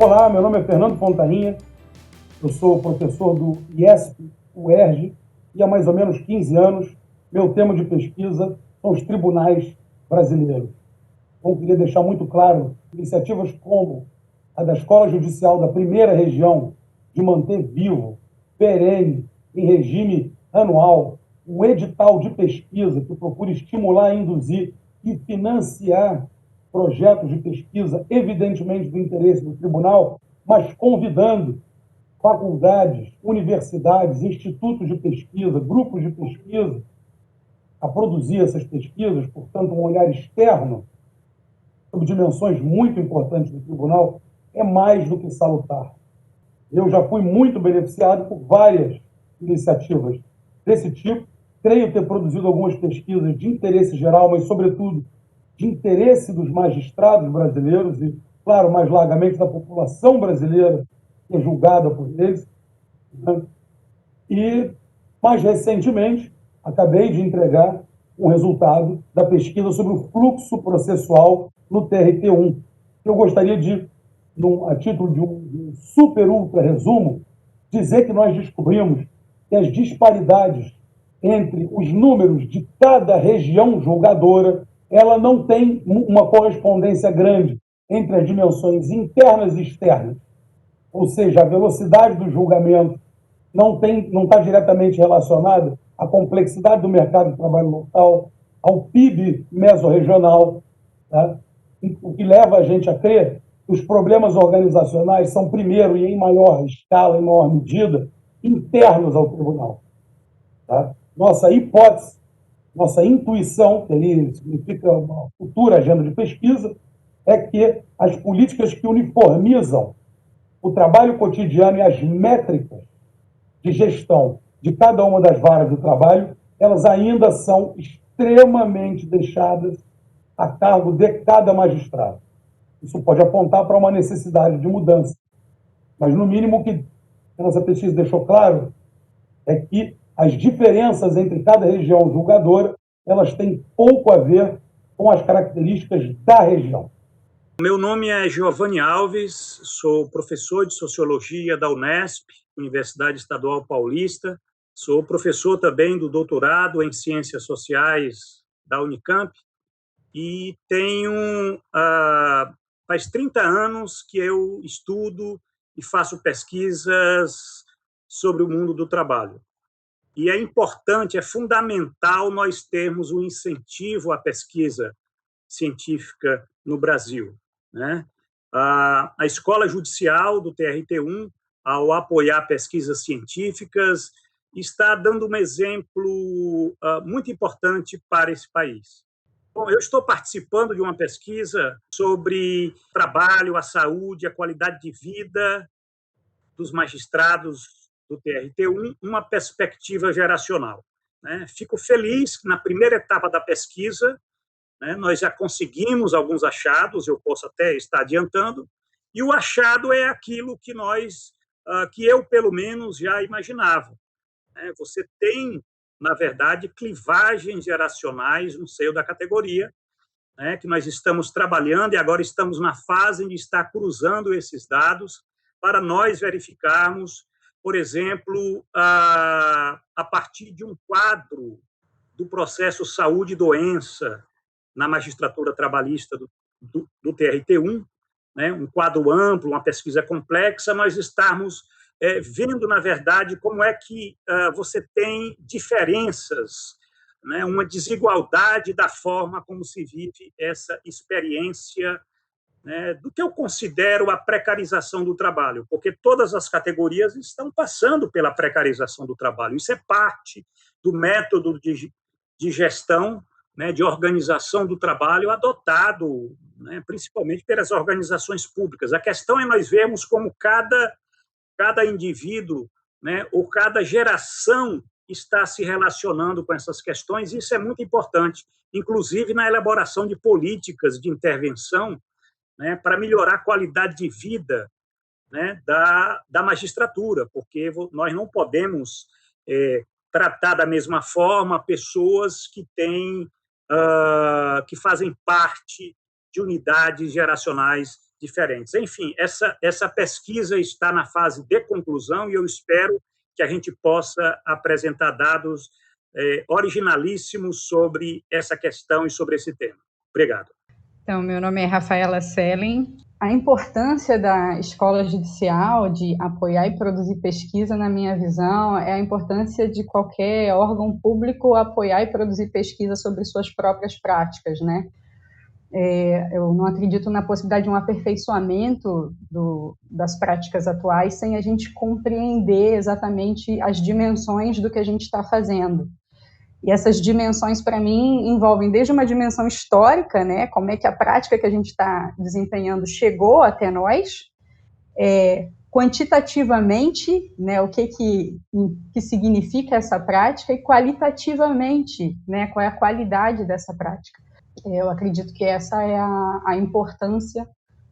Olá, meu nome é Fernando Fontainha, eu sou professor do IESP, UERJ, e há mais ou menos 15 anos meu tema de pesquisa são os tribunais brasileiros. Eu queria deixar muito claro, iniciativas como a da Escola Judicial da Primeira Região, de manter vivo, perene, em regime anual, um edital de pesquisa que procura estimular, induzir e financiar projetos de pesquisa, evidentemente do interesse do tribunal, mas convidando faculdades, universidades, institutos de pesquisa, grupos de pesquisa a produzir essas pesquisas, portanto, um olhar externo sobre dimensões muito importantes do tribunal, é mais do que salutar. Eu já fui muito beneficiado por várias iniciativas desse tipo. Creio ter produzido algumas pesquisas de interesse geral, mas, sobretudo, de interesse dos magistrados brasileiros e, claro, mais largamente da população brasileira, que é julgada por eles. E, mais recentemente, acabei de entregar o resultado da pesquisa sobre o fluxo processual no TRT1. Eu gostaria de, a título de um super ultra resumo, dizer que nós descobrimos que as disparidades entre os números de cada região julgadora, ela não tem uma correspondência grande entre as dimensões internas e externas. Ou seja, a velocidade do julgamento não está diretamente relacionada à complexidade do mercado de trabalho local, ao PIB mesorregional, tá? O que leva a gente a crer que os problemas organizacionais são, primeiro, e em maior escala, em maior medida, internos ao tribunal. Tá? Nossa hipótese, nossa intuição, que ali significa uma futura agenda de pesquisa, é que as políticas que uniformizam o trabalho cotidiano e as métricas de gestão de cada uma das varas do trabalho, elas ainda são extremamente deixadas a cargo de cada magistrado. Isso pode apontar para uma necessidade de mudança. Mas, no mínimo, o que a nossa pesquisa deixou claro é que as diferenças entre cada região julgadora, elas têm pouco a ver com as características da região. Meu nome é Giovanni Alves, sou professor de Sociologia da Unesp, Universidade Estadual Paulista, sou professor também do doutorado em Ciências Sociais da Unicamp e faz 30 anos que eu estudo e faço pesquisas sobre o mundo do trabalho. E é importante, é fundamental nós termos um incentivo à pesquisa científica no Brasil, né? A Escola Judicial do TRT1, ao apoiar pesquisas científicas, está dando um exemplo muito importante para esse país. Bom, eu estou participando de uma pesquisa sobre trabalho, a saúde, a qualidade de vida dos magistrados do TRT1, uma perspectiva geracional, né? Fico feliz que, na primeira etapa da pesquisa, nós já conseguimos alguns achados, eu posso até estar adiantando, e o achado é aquilo que eu, pelo menos, já imaginava. Você tem, na verdade, clivagens geracionais no seio da categoria, que nós estamos trabalhando e agora estamos na fase de estar cruzando esses dados para nós verificarmos, por exemplo, a partir de um quadro do processo saúde e doença na magistratura trabalhista do TRT1, um quadro amplo, uma pesquisa complexa, nós estamos vendo, na verdade, como é que você tem diferenças, uma desigualdade da forma como se vive essa experiência, do que eu considero a precarização do trabalho, porque todas as categorias estão passando pela precarização do trabalho. Isso é parte do método de gestão, de organização do trabalho adotado, principalmente pelas organizações públicas. A questão é nós vermos como cada indivíduo, ou cada geração está se relacionando com essas questões, e isso é muito importante, inclusive na elaboração de políticas de intervenção, para melhorar a qualidade de vida, da magistratura, porque nós não podemos tratar da mesma forma pessoas que fazem parte de unidades geracionais diferentes. Enfim, essa pesquisa está na fase de conclusão e eu espero que a gente possa apresentar dados originalíssimos sobre essa questão e sobre esse tema. Obrigado. Então, meu nome é Rafaela Selen. A importância da escola judicial de apoiar e produzir pesquisa, na minha visão, é a importância de qualquer órgão público apoiar e produzir pesquisa sobre suas próprias práticas, né? Eu não acredito na possibilidade de um aperfeiçoamento das práticas atuais sem a gente compreender exatamente as dimensões do que a gente está fazendo. E essas dimensões, para mim, envolvem desde uma dimensão histórica, né, como é que a prática que a gente está desempenhando chegou até nós, quantitativamente, né, o que significa essa prática, e qualitativamente, né, qual é a qualidade dessa prática. Eu acredito que essa é a importância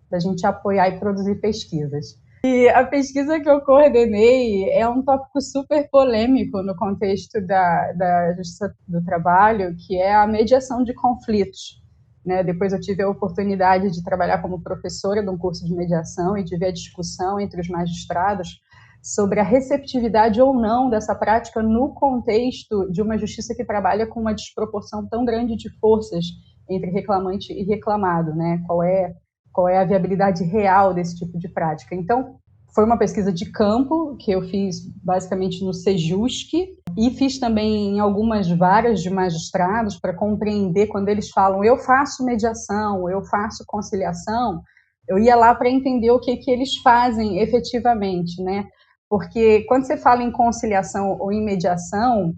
da gente apoiar e produzir pesquisas. E a pesquisa que eu coordenei é um tópico super polêmico no contexto da justiça do trabalho, que é a mediação de conflitos. Né? Depois eu tive a oportunidade de trabalhar como professora de um curso de mediação e de ver a discussão entre os magistrados sobre a receptividade ou não dessa prática no contexto de uma justiça que trabalha com uma desproporção tão grande de forças entre reclamante e reclamado, né? Qual é a viabilidade real desse tipo de prática. Então, foi uma pesquisa de campo que eu fiz basicamente no Sejusc e fiz também em algumas varas de magistrados para compreender quando eles falam eu faço mediação, eu faço conciliação, eu ia lá para entender o que eles fazem efetivamente, né? Porque quando você fala em conciliação ou em mediação,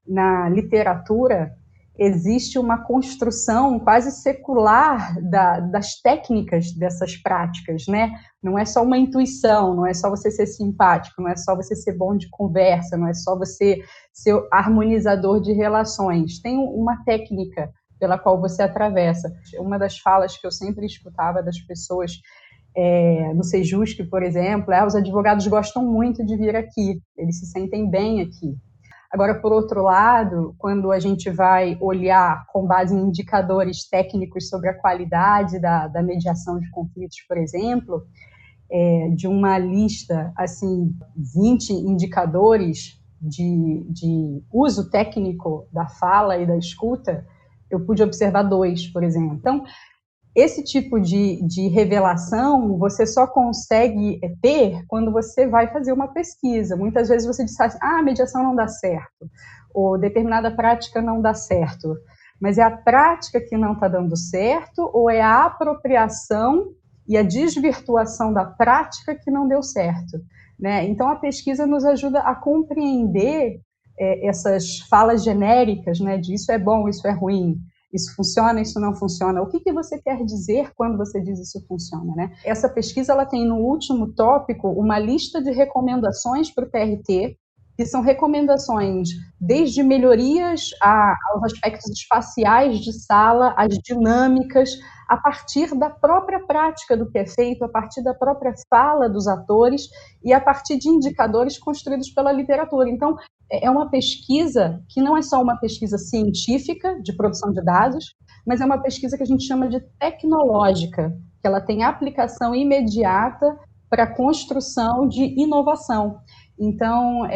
na literatura, existe uma construção quase secular das técnicas dessas práticas, né? Não é só uma intuição, não é só você ser simpático, não é só você ser bom de conversa, não é só você ser harmonizador de relações. Tem uma técnica pela qual você atravessa. Uma das falas que eu sempre escutava das pessoas no Sejusc, por exemplo, os advogados gostam muito de vir aqui, eles se sentem bem aqui. Agora, por outro lado, quando a gente vai olhar com base em indicadores técnicos sobre a qualidade da mediação de conflitos, por exemplo, de uma lista, assim, 20 indicadores de uso técnico da fala e da escuta, eu pude observar 2, por exemplo. Então, esse tipo de revelação você só consegue ter quando você vai fazer uma pesquisa. Muitas vezes você diz assim, a mediação não dá certo, ou determinada prática não dá certo. Mas é a prática que não está dando certo, ou é a apropriação e a desvirtuação da prática que não deu certo, né? Então, a pesquisa nos ajuda a compreender essas falas genéricas, né, de isso é bom, isso é ruim, isso funciona, isso não funciona. O que você quer dizer quando você diz isso funciona, né? Essa pesquisa ela tem no último tópico uma lista de recomendações para o TRT, que são recomendações desde melhorias aos aspectos espaciais de sala, as dinâmicas, a partir da própria prática do que é feito, a partir da própria fala dos atores e a partir de indicadores construídos pela literatura. Então, é uma pesquisa que não é só uma pesquisa científica de produção de dados, mas é uma pesquisa que a gente chama de tecnológica, que ela tem aplicação imediata para a construção de inovação. Então,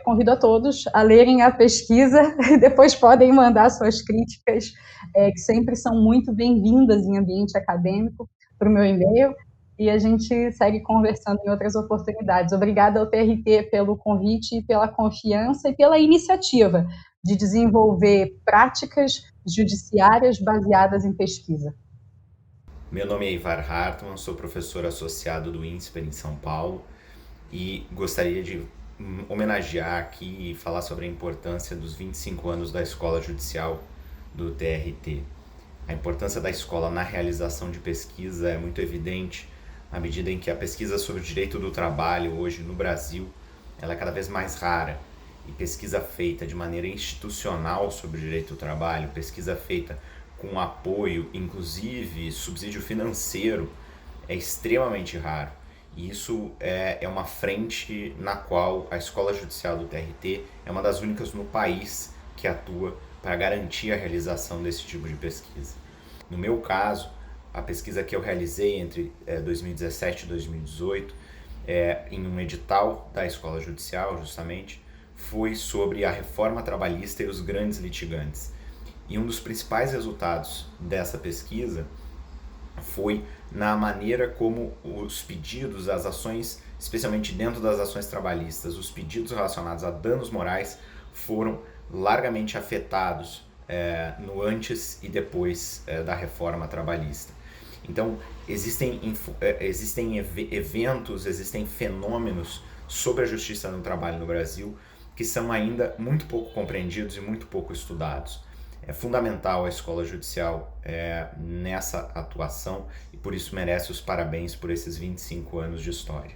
convido a todos a lerem a pesquisa e depois podem mandar suas críticas, que sempre são muito bem-vindas em ambiente acadêmico, para o meu e-mail, e a gente segue conversando em outras oportunidades. Obrigada ao TRT pelo convite, pela confiança e pela iniciativa de desenvolver práticas judiciárias baseadas em pesquisa. Meu nome é Ivar Hartmann, sou professor associado do INSPER em São Paulo e gostaria de homenagear aqui e falar sobre a importância dos 25 anos da Escola Judicial do TRT. A importância da escola na realização de pesquisa é muito evidente à medida em que a pesquisa sobre o direito do trabalho hoje no Brasil ela é cada vez mais rara e pesquisa feita de maneira institucional sobre o direito do trabalho, pesquisa feita com apoio, inclusive subsídio financeiro, é extremamente raro. E isso é uma frente na qual a Escola Judicial do TRT é uma das únicas no país que atua para garantir a realização desse tipo de pesquisa. No meu caso, a pesquisa que eu realizei entre 2017 e 2018, em um edital da Escola Judicial, justamente, foi sobre a reforma trabalhista e os grandes litigantes. E um dos principais resultados dessa pesquisa foi na maneira como os pedidos, as ações, especialmente dentro das ações trabalhistas, os pedidos relacionados a danos morais foram largamente afetados no antes e depois da reforma trabalhista. Então, existem eventos, existem fenômenos sobre a justiça no trabalho no Brasil que são ainda muito pouco compreendidos e muito pouco estudados. É fundamental a escola judicial nessa atuação e por isso merece os parabéns por esses 25 anos de história.